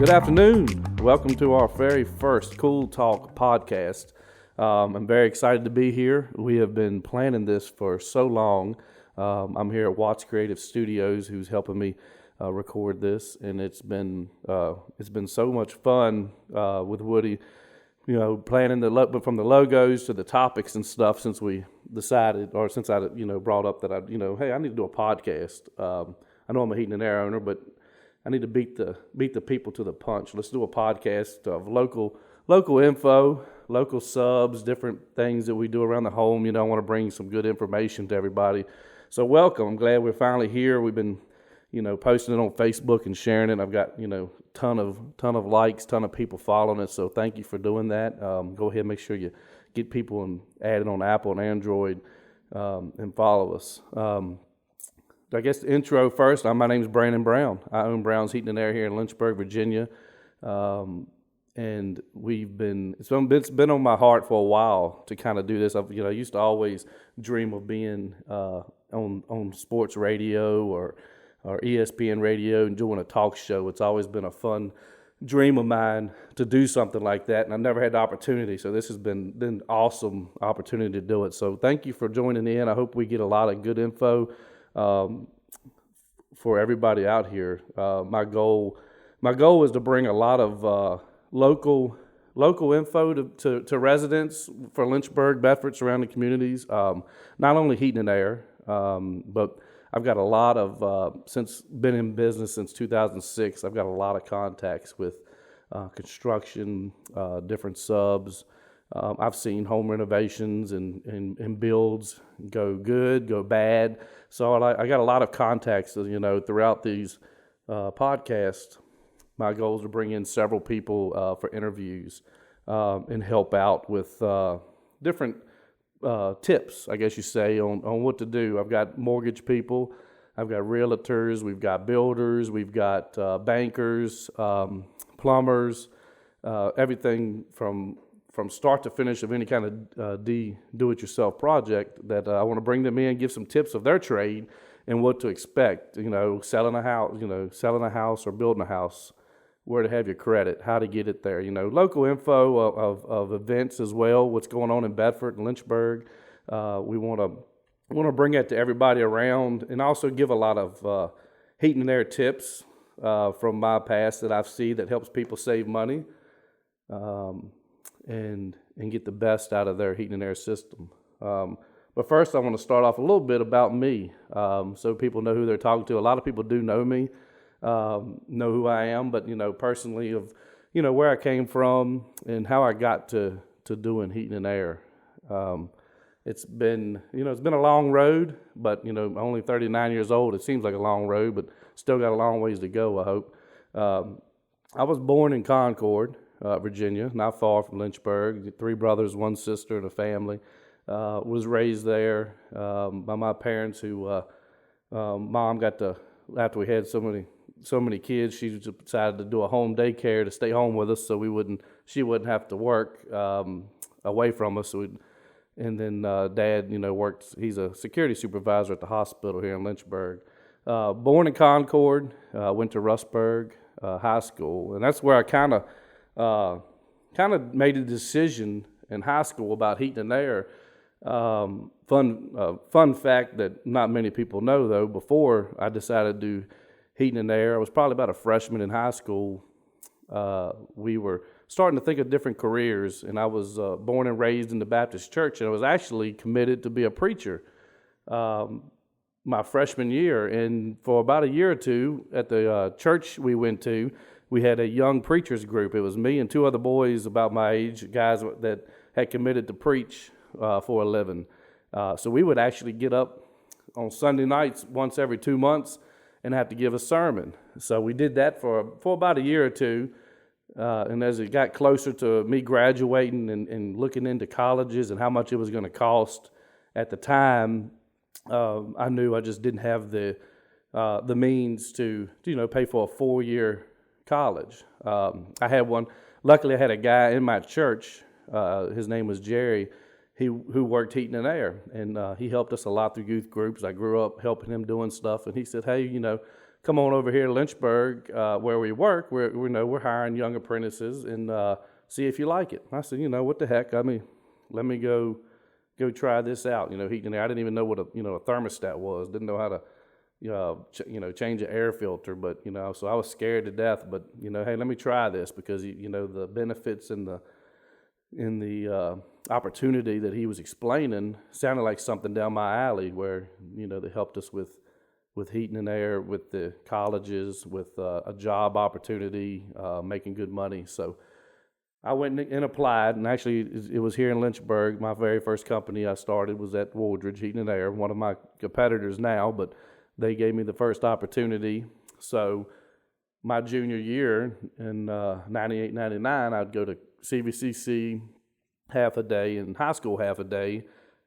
Good afternoon. Welcome to our very first Cool Talk podcast. I'm very excited to be here. We have been planning this for so long. I'm here at Watts Creative Studios, who's helping me record this, and it's been so much fun with Woody. You know, planning from the logos to the topics and stuff since we decided, or since I brought up that hey, I need to do a podcast. I know I'm a heating and air owner, but I need to beat the people to the punch. Let's do a podcast of local info, local subs, different things that we do around the home. I want to bring some good information to everybody. So welcome. I'm glad we're finally here. We've been, posting it on Facebook and sharing it. I've got, ton of likes, ton of people following it. So thank you for doing that. Go ahead and make sure you get people and add it on Apple and Android and follow us. I guess the intro first. My name is Brandon Brown. I own Brown's Heating and Air here in Lynchburg, Virginia, and it's been on my heart for a while to kind of do this. I used to always dream of being on sports radio or ESPN radio and doing a talk show. It's always been a fun dream of mine to do something like that, and I never had the opportunity. So this has been an awesome opportunity to do it. So thank you for joining in. I hope we get a lot of good info for everybody out here. My goal is to bring a lot of local info to residents for Lynchburg, Bedford, surrounding communities. Not only heating and air, but I've got a lot of since been in business since 2006. I've got a lot of contacts with construction, different subs. I've seen home renovations and builds go good, go bad. So I got a lot of contacts, throughout these podcasts. My goal is to bring in several people for interviews and help out with different tips, I guess you say, on what to do. I've got mortgage people, I've got realtors, we've got builders, we've got bankers, plumbers, everything from start to finish of any kind of do-it-yourself project that I want to bring them in, give some tips of their trade and what to expect. Selling a house or building a house, where to have your credit, how to get it there. Local info of events as well, what's going on in Bedford and Lynchburg. We want to bring that to everybody around, and also give a lot of heating and air tips from my past that I've seen that helps people save money. And get the best out of their heating and air system. But first, I want to start off a little bit about me, so people know who they're talking to. A lot of people do know me, know who I am, but personally, of where I came from and how I got to doing heating and air. It's been a long road, but only 39 years old. It seems like a long road, but still got a long ways to go, I hope. I was born in Concord, Virginia, not far from Lynchburg. 3 brothers, 1 sister, and a family. Was raised there by my parents, who mom got to, after we had so many kids, she decided to do a home daycare to stay home with us, so she wouldn't have to work away from us. And then Dad, worked. He's a security supervisor at the hospital here in Lynchburg. Born in Concord, went to Rustburg High School, and that's where I kind of made a decision in high school about heating and air. Fun fact that not many people know, though, before I decided to do heating and air, I was probably about a freshman in high school. We were starting to think of different careers, and I was born and raised in the Baptist church, and I was actually committed to be a preacher my freshman year. And for about a year or two at the church we went to, we had a young preachers group. It was me and 2 other boys about my age, guys that had committed to preach for a living. So we would actually get up on Sunday nights once every 2 months and have to give a sermon. So we did that for about a year or two. And as it got closer to me graduating and looking into colleges and how much it was going to cost at the time, I knew I just didn't have the means to pay for a 4-year college. I had one. Luckily, I had a guy in my church. His name was Jerry. Who worked heating and air, and he helped us a lot through youth groups. I grew up helping him doing stuff, and he said, "Hey, come on over here to Lynchburg, where we work. We're hiring young apprentices and see if you like it. I said, what the heck? Let me go try this out. Heating and air. I didn't even know what a thermostat was. Didn't know how to change an air filter. But so I was scared to death. But hey, let me try this because the benefits and the opportunity that he was explaining sounded like something down my alley. Where they helped us with heating and air, with the colleges, with a job opportunity, making good money. So I went and applied, and actually it was here in Lynchburg. My very first company I started was at Woodridge Heating and Air, one of my competitors now, but they gave me the first opportunity. So my junior year in 98, 99, I'd go to CVCC half a day and high school half a day,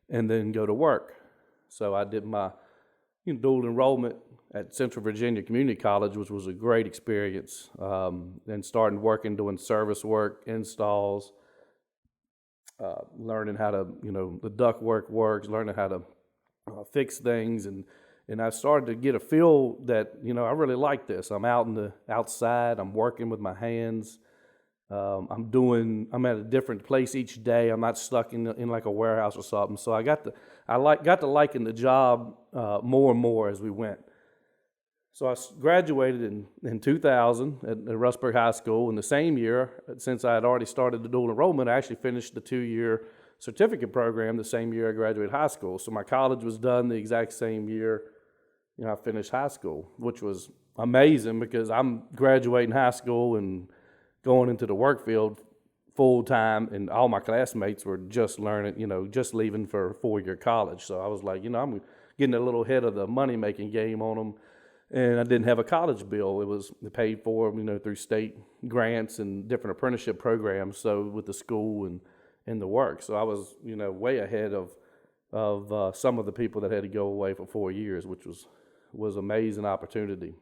and then go to work. So I did my dual enrollment at Central Virginia Community College, which was a great experience, and started working doing service work, installs, learning how to, the ductwork works, learning how to fix things, and I started to get a feel that, I really like this. I'm outside, I'm working with my hands, I'm at a different place each day. I'm not stuck in like a warehouse or something. So I got to liking the job more and more as we went. So I graduated in 2000 at Rustburg High School. In the same year, since I had already started the dual enrollment, I actually finished the 2-year certificate program the same year I graduated high school. So my college was done the exact same year I finished high school, which was amazing because I'm graduating high school and going into the work field full time, and all my classmates were just learning, just leaving for 4-year college. So I was like, I'm getting a little ahead of the money-making game on them. And I didn't have a college bill. It was paid for, through state grants and different apprenticeship programs. So with the school and the work, so I was, way ahead of some of the people that had to go away for 4 years, which was amazing opportunity.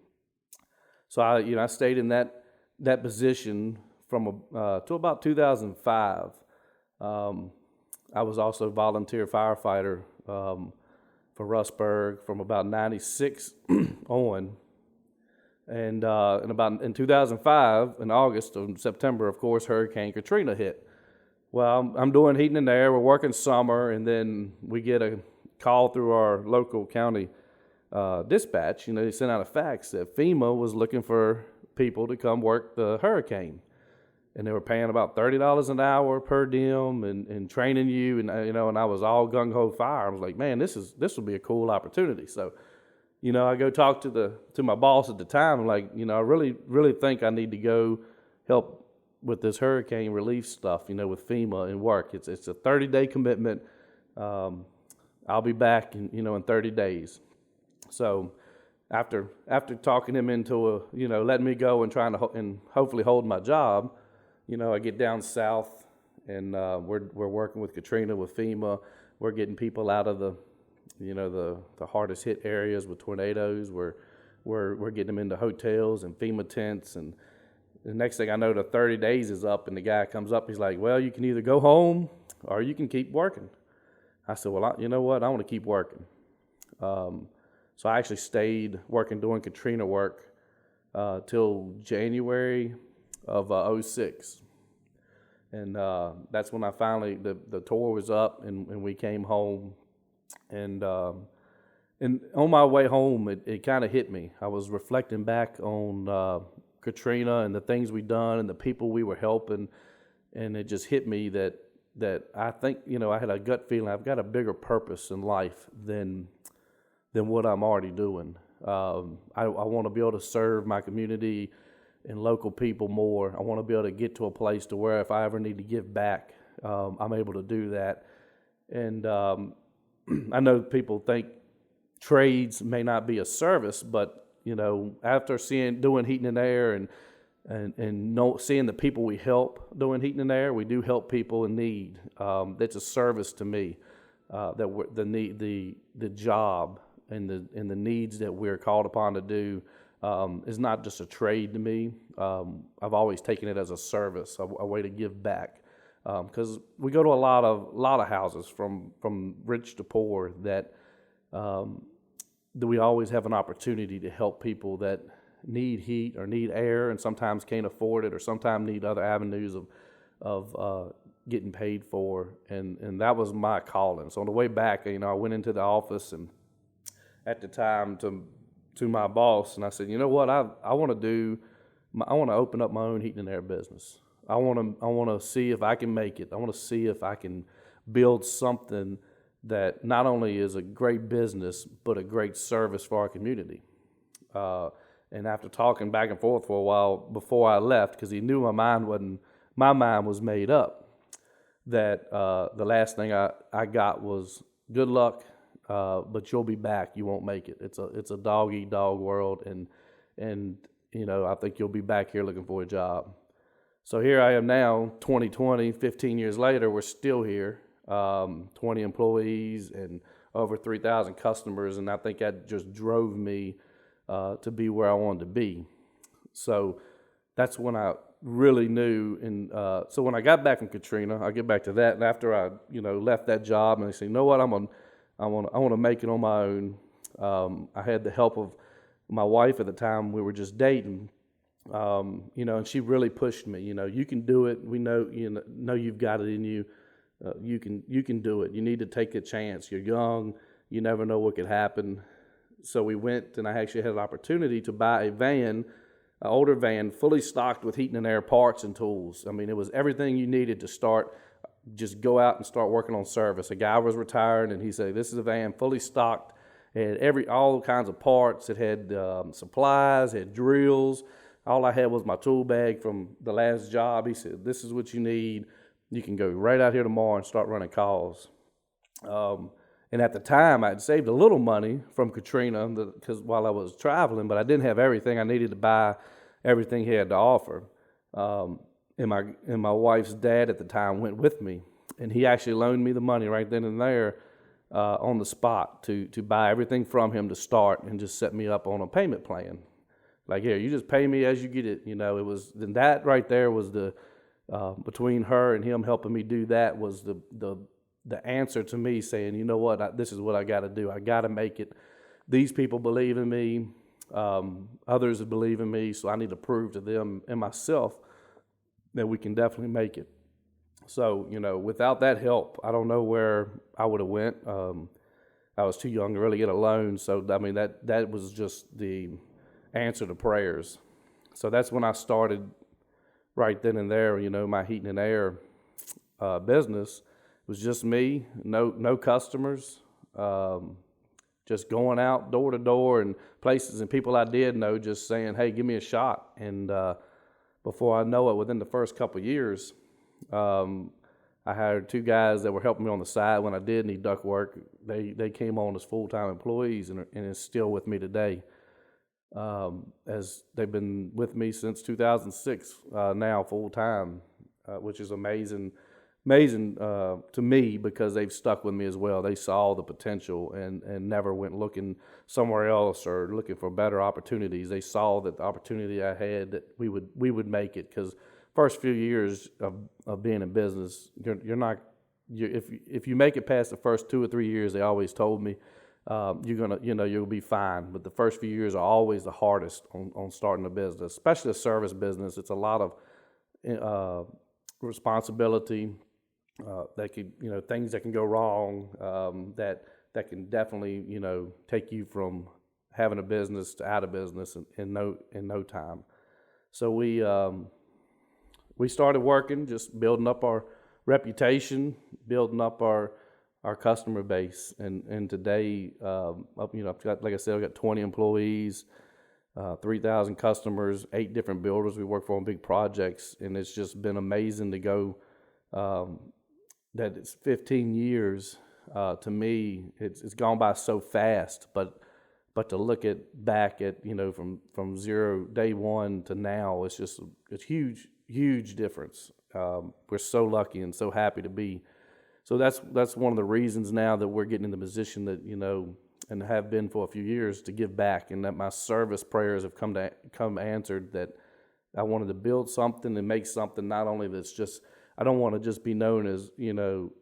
So I stayed in that position from to about 2005. I was also a volunteer firefighter for Rustburg from about 96 on. And in 2005, in August or September, of course, Hurricane Katrina hit. Well, I'm doing heating and air. We're working summer, and then we get a call through our local county dispatch. They sent out a fax that FEMA was looking for people to come work the hurricane, and they were paying about $30 an hour per diem and training you, and and I was all gung ho fire. I was like, man, this will be a cool opportunity. So, I go talk to my boss at the time. I'm like, I really think I need to go help with this hurricane relief stuff, with FEMA and work. It's a 30-day commitment. I'll be back in 30 days. So after talking him into letting me go and trying to and hopefully hold my job, I get down south, and we're working with Katrina, with FEMA. We're getting people out of the hardest hit areas with tornadoes. We're getting them into hotels and FEMA tents, and the next thing I know, the 30 days is up, and the guy comes up. He's like, well, you can either go home or you can keep working. I said, well, you know what? I want to keep working. So I actually stayed working, doing Katrina work till January of 06. And that's when I finally, the tour was up, and we came home. And on my way home, it kind of hit me. I was reflecting back on Katrina and the things we'd done and the people we were helping, and it just hit me that I think, I had a gut feeling I've got a bigger purpose in life than what I'm already doing. I want to be able to serve my community and local people more. I want to be able to get to a place to where if I ever need to give back, I'm able to do that. And I know people think trades may not be a service, but after doing heating and air and seeing the people we help doing heating and air, we do help people in need. That's a service to me. The job and the needs that we're called upon to do is not just a trade to me. I've always taken it as a service, a way to give back. Because we go to a lot of houses from rich to poor that that we always have an opportunity to help people that need heat or need air and sometimes can't afford it or sometimes need other avenues of getting paid for. And that was my calling. So on the way back, I went into the office and at the time to my boss, and I said, you know what, I want to open up my own heating and air business. I want to see if I can make it. I want to see if I can build something that not only is a great business, but a great service for our community. And after talking back and forth for a while before I left, because he knew my mind was made up, that the last thing I got was good luck, but you'll be back. You won't make it. It's a dog eat dog world, and I think you'll be back here looking for a job. So here I am now, 2020, 15 years later, we're still here, 20 employees and over 3,000 customers, and I think that just drove me to be where I wanted to be. So that's when I really knew. And so when I got back from Katrina, I'll get back to that. And after I, left that job, and I said, you know what, I want to make it on my own. I had the help of my wife at the time. We were just dating, and she really pushed me. You can do it. We know, you've got it in you. You can do it. You need to take a chance. You're young. You never know what could happen. So we went, and I actually had an opportunity to buy a van, an older van, fully stocked with heating and air parts and tools. I mean, it was everything you needed to start. Just go out and start working on service. A guy was retiring, and he said, "This is a van fully stocked. It had all kinds of parts. It had supplies, it had drills. All I had was my tool bag from the last job." He said, "This is what you need. You can go right out here tomorrow and start running calls." And at the time, I'd saved a little money from Katrina because while I was traveling, but I didn't have everything. I needed to buy everything he had to offer. And my wife's dad at the time went with me, and he actually loaned me the money right then and there on the spot to buy everything from him to start and just set me up on a payment plan. Like, here, you just pay me as you get it. It was, then that right there was the between her and him helping me do that was the answer to me saying, you know what, this is what I got to do. I got to make it. These people believe in me. Others believe in me, so I need to prove to them and myself that we can definitely make it. So, without that help, I don't know where I would have went. I was too young to really get a loan, so I mean that was just the answer to prayers. So that's when I started right then and there. My heating and air business was just me, no customers, just going out door to door and places and people I did know, just saying, "Hey, give me a shot." And before I know it, within the first couple of years, I hired two guys that were helping me on the side when I did need duct work. They came on as full-time employees and is still with me today. As they've been with me since 2006 now full-time, which is amazing to me because they've stuck with me as well. They saw the potential and never went looking somewhere else or looking for better opportunities. They saw that the opportunity I had, that we would make it, because first few years of being in business, if you make it past the first 2 or 3 years, they always told me, you'll be fine. But the first few years are always the hardest on starting a business, especially a service business. It's a lot of responsibility. That could, things that can go wrong, that can definitely, take you from having a business to out of business in no time. So we started working, just building up our reputation, building up our customer base, and today, I've got, like I said, I've got 20 employees, 3,000 customers, 8 different builders we work for on big projects, and it's just been amazing to go. That it's 15 years. To me, it's gone by so fast, but to look back at from zero day one to now, it's huge difference. We're so lucky and so happy to be. So that's one of the reasons now that we're getting in the position that and have been for a few years to give back, and that my service prayers have come answered. That I wanted to build something and make something not only that's just. I don't want to just be known as,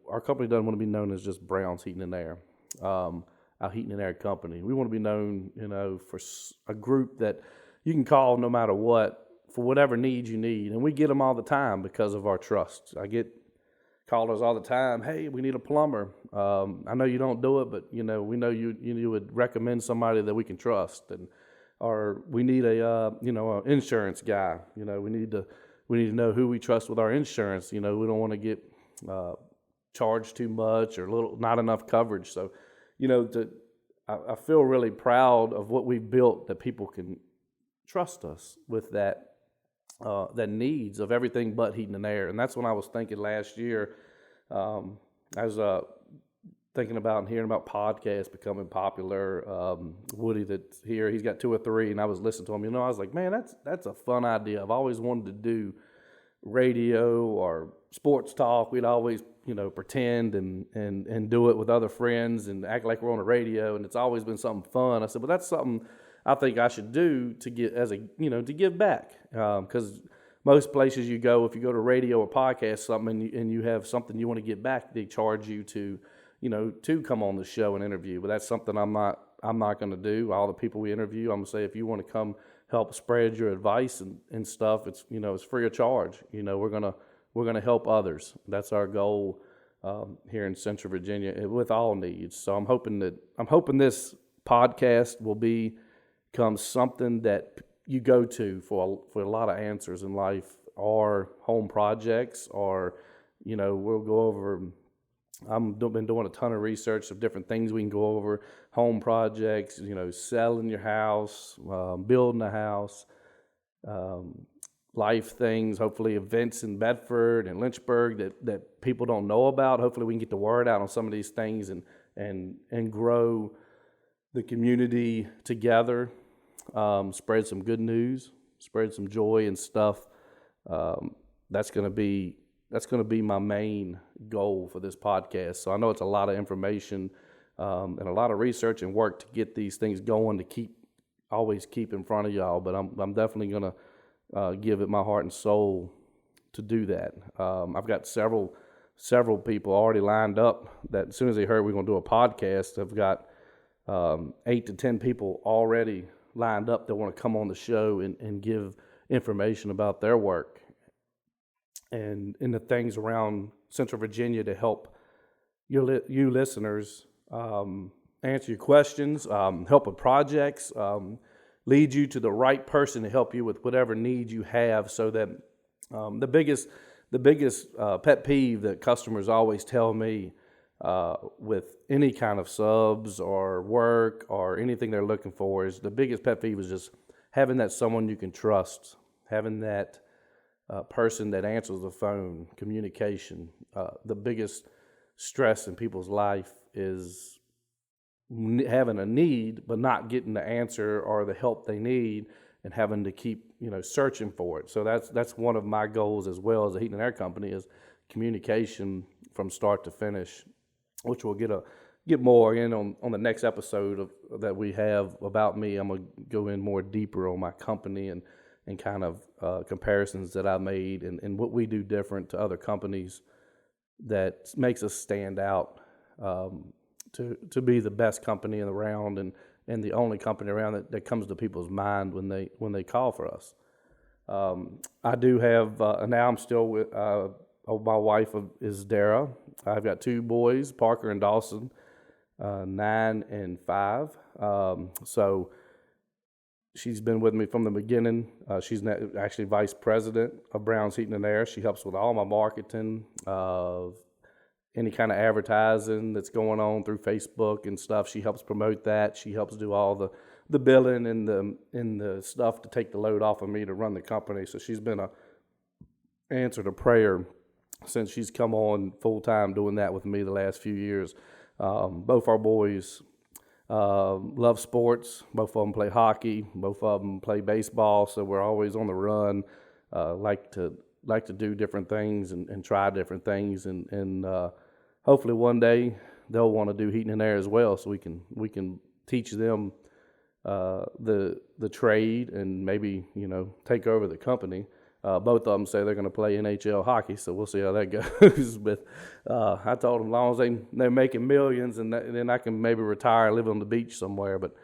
our company doesn't want to be known as just Brown's Heating and Air. our heating and air company. We want to be known, for a group that you can call no matter what for whatever needs you need, and we get them all the time because of our trust. I get callers all the time. Hey, we need a plumber. I know you don't do it, but we know you would recommend somebody that we can trust, or we need an insurance guy. We need to know who we trust with our insurance. We don't want to get charged too much or not enough coverage. So, I feel really proud of what we've built, that people can trust us with that needs of everything but heating and air. And that's when I was thinking last year. I was thinking about and hearing about podcasts becoming popular. Woody, that's here, he's got 2 or 3, and I was listening to him. I was like, man, that's a fun idea. I've always wanted to do radio or sports talk. We'd always pretend and do it with other friends and act like we're on the radio, and it's always been something fun. I said, well, that's something I think I should do to get to give back, because most places you go, if you go to radio or podcast something and you have something you want to get back, they charge you to come on the show and interview. But that's something I'm not going to do. All the people we interview, I'm going to say, if you want to come help spread your advice and stuff, it's it's free of charge. We're gonna help others. That's our goal here in Central Virginia with all needs. So I'm hoping this podcast will become something that you go to for a lot of answers in life, or home projects, or we'll go over. I've been doing a ton of research of different things we can go over: home projects, selling your house, building a house, life things. Hopefully, events in Bedford and Lynchburg that people don't know about. Hopefully, we can get the word out on some of these things and grow the community together. Spread some good news, spread some joy and stuff. That's going to be my main goal for this podcast. So I know it's a lot of information and a lot of research and work to get these things going, to always keep in front of y'all. But I'm definitely going to give it my heart and soul to do that. I've got several people already lined up that as soon as they heard we're going to do a podcast, I've got 8 to 10 people already lined up that want to come on the show and give information about their work and in the things around Central Virginia to help you listeners answer your questions, help with projects, lead you to the right person to help you with whatever need you have. So that the biggest pet peeve that customers always tell me with any kind of subs or work or anything they're looking for is the biggest pet peeve is just having that someone you can trust, having that person that answers the phone, communication. The biggest stress in people's life is having a need but not getting the answer or the help they need and having to keep searching for it. So that's one of my goals as well as a heating and air company is communication from start to finish, which we'll get more in on the next episode that we have about me. I'm going to go in more deeper on my company and kind of comparisons that I made and what we do different to other companies that makes us stand out to be the best company around and the only company around that comes to people's mind when they call for us. I do have now I'm still with my wife is Dara. I've got 2 boys, Parker and Dawson, 9 and 5. So she's been with me from the beginning. She's actually vice president of Brown's Heating and Air. She helps with all my marketing, any kind of advertising that's going on through Facebook and stuff. She helps promote that. She helps do all the billing and the stuff to take the load off of me to run the company. So she's been a answer to prayer since she's come on full time doing that with me the last few years. Both our boys love sports. Both of them play hockey. Both of them play baseball. So we're always on the run. Like to do different things and try different things and hopefully one day they'll want to do heating and air as well. So we can teach them the trade and maybe take over the company. Both of them say they're going to play NHL hockey, so we'll see how that goes. But I told them, as long as they're making millions, and then I can maybe retire and live on the beach somewhere. But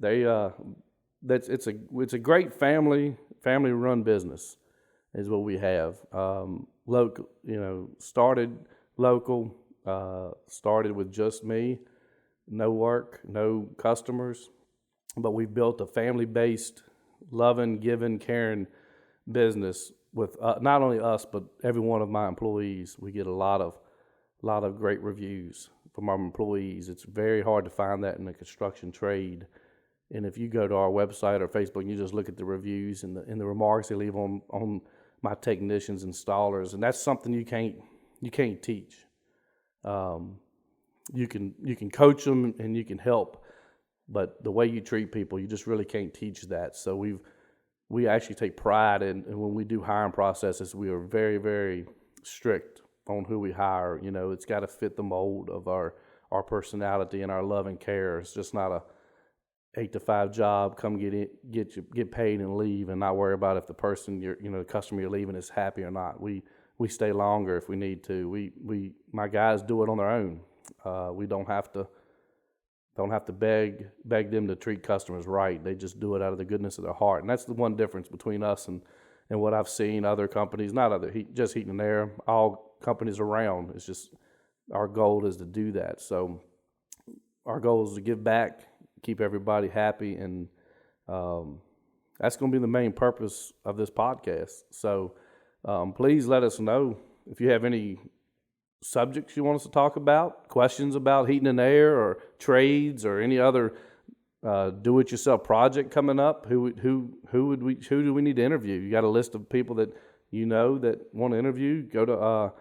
it's a great family run business, is what we have. Local, started local, started with just me, no work, no customers, but we built a family-based, loving, giving, caring business with not only us but every one of my employees. We get a lot of great reviews from our employees. It's very hard to find that in the construction trade. And if you go to our website or Facebook and you just look at the reviews and the remarks they leave on my technicians, installers, and that's something you can't teach. You can coach them and you can help, but the way you treat people, you just really can't teach that. So we actually take pride in when we do hiring processes, we are very, very strict on who we hire. It's got to fit the mold of our personality and our love and care. It's just not a 8-to-5 job. Come get paid and leave, and not worry about if the person the customer you're leaving is happy or not. We stay longer if we need to. My guys do it on their own. We don't have to beg them to treat customers right. They just do it out of the goodness of their heart, and that's the one difference between us and what I've seen other companies. Not other just Heating and Air. All companies around. It's just our goal is to do that. So our goal is to give back, keep everybody happy, and that's going to be the main purpose of this podcast. So please let us know if you have any subjects you want us to talk about, questions about heating and air or trades or any other do-it-yourself project coming up. Who do we need to interview? You got a list of people that that want to interview? Go to our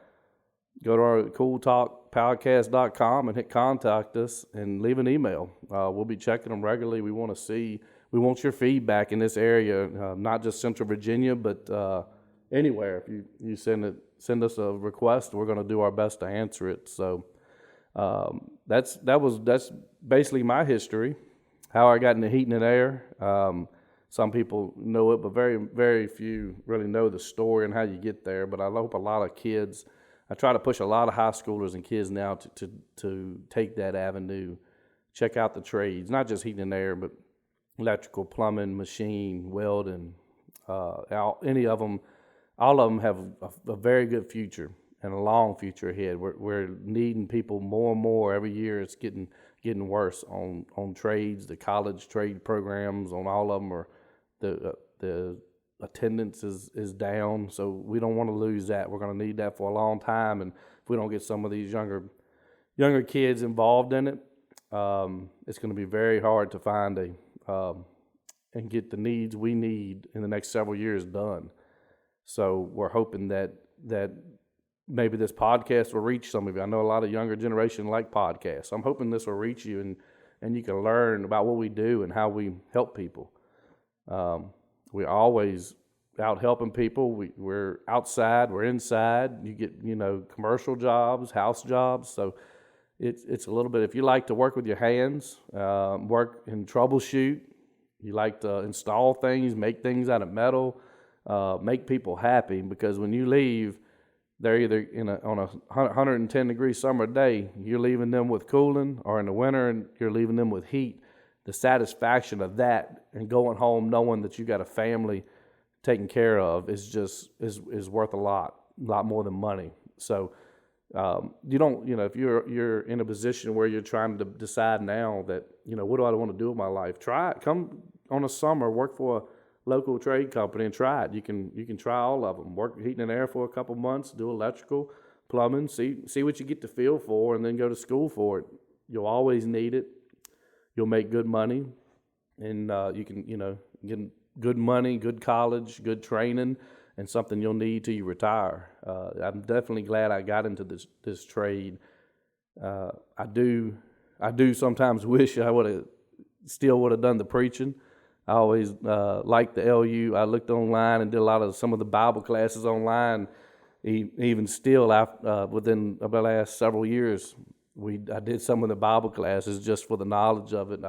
cooltalkpodcast.com and hit contact us and leave an email. We'll be checking them regularly. We want your feedback in this area, not just Central Virginia, but anywhere. If you send us a request, we're going to do our best to answer it. So that's basically my history, how I got into heating and air. Some people know it, but very, very few really know the story and how you get there. But I hope a lot of kids. I try to push a lot of high schoolers and kids now to take that avenue, check out the trades, not just heating and air, but electrical, plumbing, machine, welding, any of them. All of them have a very good future and a long future ahead. We're needing people more and more every year. It's getting worse on trades. The college trade programs on all of them are the attendance is down, so we don't want to lose that. We're going to need that for a long time, and if we don't get some of these younger kids involved in it, it's going to be very hard to find and get the needs we need in the next several years done. So we're hoping that maybe this podcast will reach some of you. I know a lot of younger generation like podcasts. I'm hoping this will reach you and you can learn about what we do and how we help people. We're always out helping people. We're outside, we're inside. You get, commercial jobs, house jobs. So it's a little bit, if you like to work with your hands, work and troubleshoot, you like to install things, make things out of metal, make people happy, because when you leave, they're either on a 110-degree summer day, you're leaving them with cooling, or in the winter, and you're leaving them with heat. The satisfaction of that and going home knowing that you got a family taken care of is worth a lot more than money. So you don't, if you're in a position where you're trying to decide now that, what do I want to do with my life? Try it. Come on a summer, work for a local trade company and try it. You can try all of them. Work heating and air for a couple months, do electrical, plumbing, see what you get the feel for, and then go to school for it. You'll always need it. You'll make good money, and you can, get good money, good college, good training, and something you'll need till you retire. I'm definitely glad I got into this trade. I do sometimes wish I would have done the preaching. I always liked the LU. I looked online and did a lot of some of the Bible classes online. Even still, within the last several years, I did some of the Bible classes just for the knowledge of it.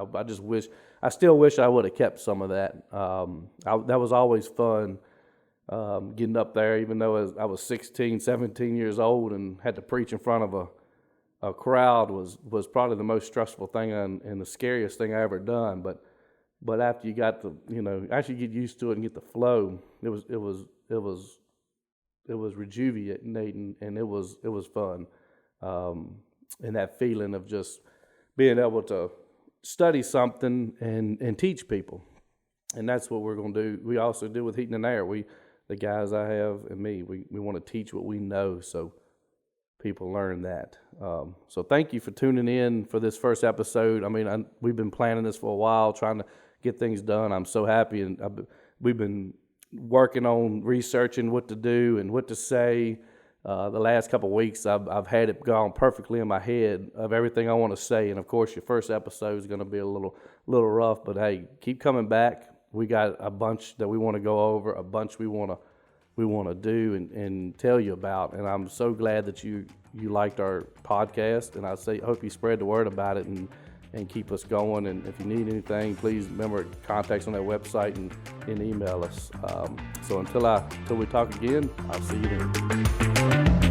I still wish I would have kept some of that. That was always fun getting up there, even though I was 16, 17 years old and had to preach in front of a crowd was probably the most stressful thing and the scariest thing I ever done. But after you got actually get used to it and get the flow, it was rejuvenating, and it was fun. And that feeling of just being able to study something and teach people. And that's what we're going to do. We also do with Heating and Air. The guys I have and me, we want to teach what we know so people learn that. So thank you for tuning in for this first episode. I mean, we've been planning this for a while, trying to get things done. I'm so happy, and we've been working on researching what to do and what to say. The last couple of weeks, I've had it gone perfectly in my head of everything I want to say. And of course, your first episode is going to be a little rough, but hey, keep coming back. We got a bunch that we want to go over, a bunch we want to do and tell you about. And I'm so glad that you liked our podcast. And I hope you spread the word about it and keep us going. And if you need anything, please remember contacts on that website and email us. So until we talk again, I'll see you then.